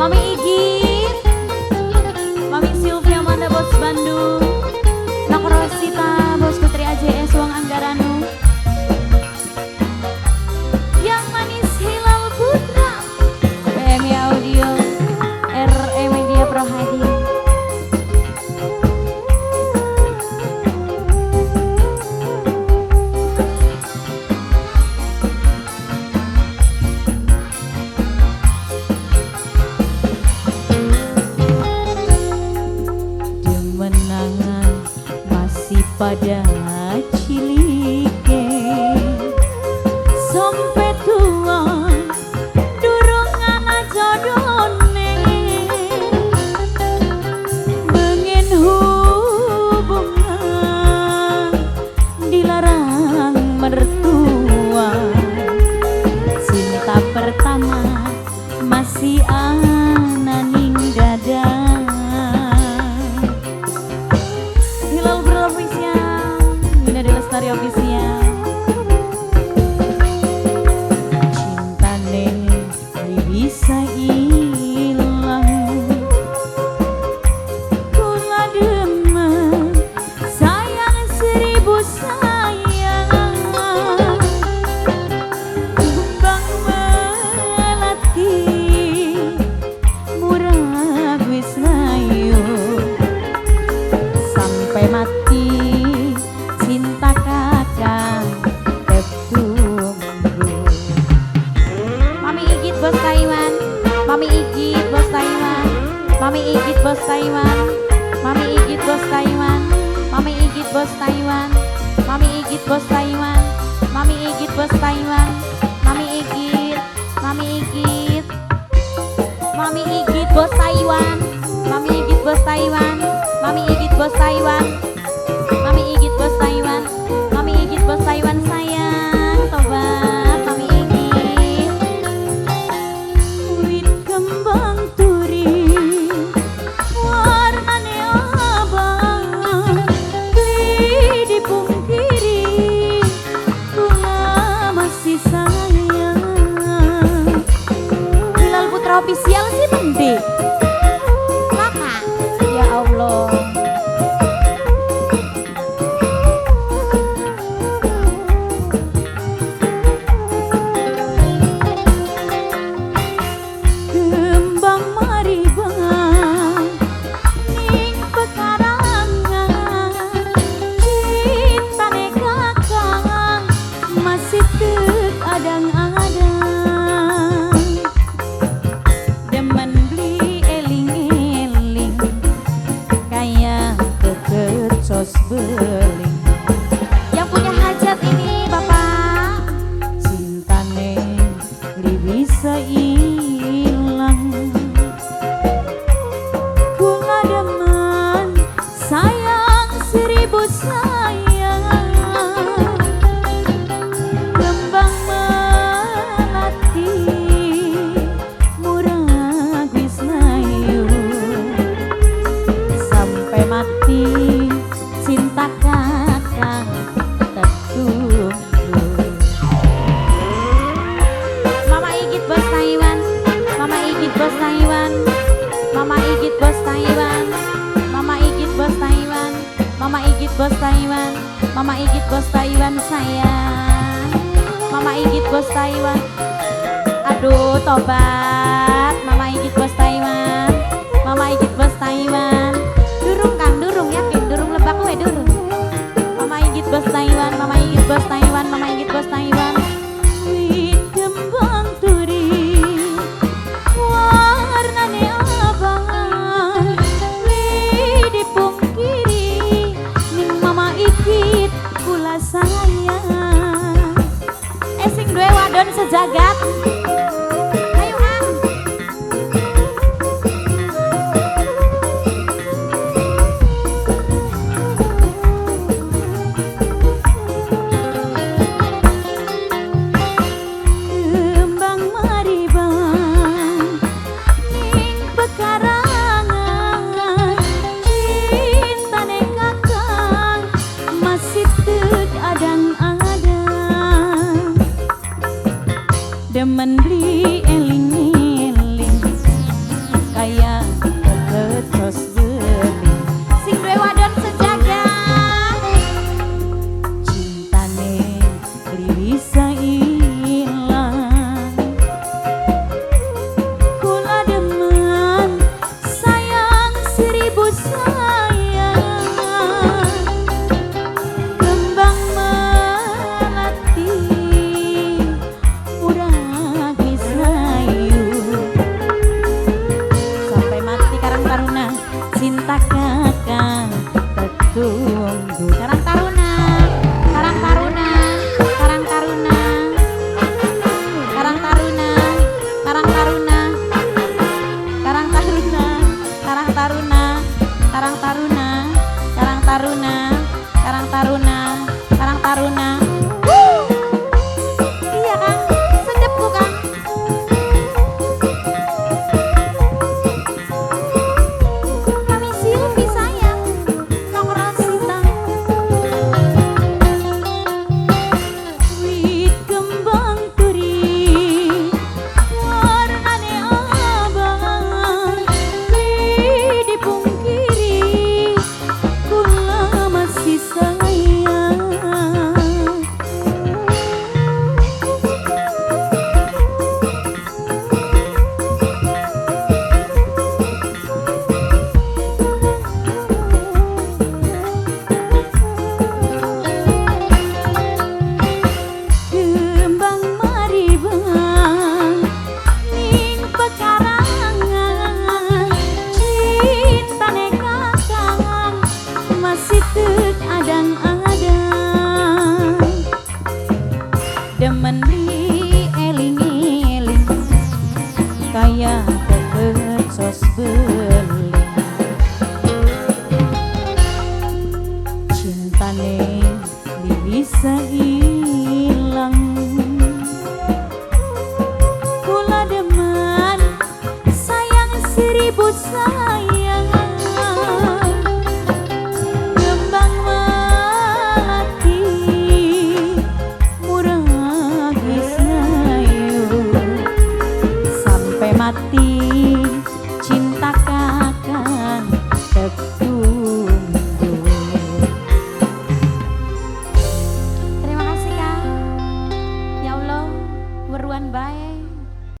Mami Igit, Mami Sylvia Manda Bos Bandung, Nak Rosita Bos Putri AJS Uang Anggaranu, yang manis Hilal Putra, PMI Audio, RE Media Pro Hadir. Pada cilike sampai tua durungan jodone bengen hubungan dilarang mertua, cinta pertama masih ananing dada. Lestari Official. Cinta neng bisa hilang, kula demen sayang seribu sayang, bang melati murah wis layu sampai mati. Cinta kakak tertunggu. Mami Igit Bos Taiwan, Mami Igit Bos Taiwan, Mami Igit Bos Taiwan, Mami Igit Bos Taiwan, Mami Igit Bos Taiwan, Mami Igit Bos Taiwan, Mami Igit Bos Taiwan, Mami Igit, Mami Igit, Mami Igit Bos Taiwan, Mami Igit Bos Taiwan, Mami Igit Bos Taiwan. Mami Igit Bos Taiwan, Mami Igit Bos Taiwan sayang, tobat Mami Igit. Wit kembang turi, warnane abang, beli dipungkiri, kula masih sayang. Hilal Putra Official sih mending. Maka, ya Allah. Beling. Yang punya hajat ini Bapak, cinta neng bisa hilang, kula demen sayang seribu sayang, kembang melati murah wis layu sampai mati. Cinta kakak tertunggu. Mama Igit Bos Taiwan, Mama Igit Bos Taiwan, Mama Igit Bos Taiwan, Mama Igit Bos Taiwan, Mama Igit Bos Taiwan, Mama Igit Bos Taiwan sayang, Mama Igit Bos Taiwan. Aduh tobat Mama Igit Bos Taiwan, Mama Igit Bos Taiwan. Durung Kang, durung yakin, durung lebak we durung. Mama Igit Bos Taiwan, Mama Igit Bos Taiwan, Mama Igit Bos Taiwan. Wit kembang turi, warnane abang, beli dipungkiri, ning Mama Igit kula sayang. Sing duwe wadon sejagat. kaya kepecos beli cintane bisa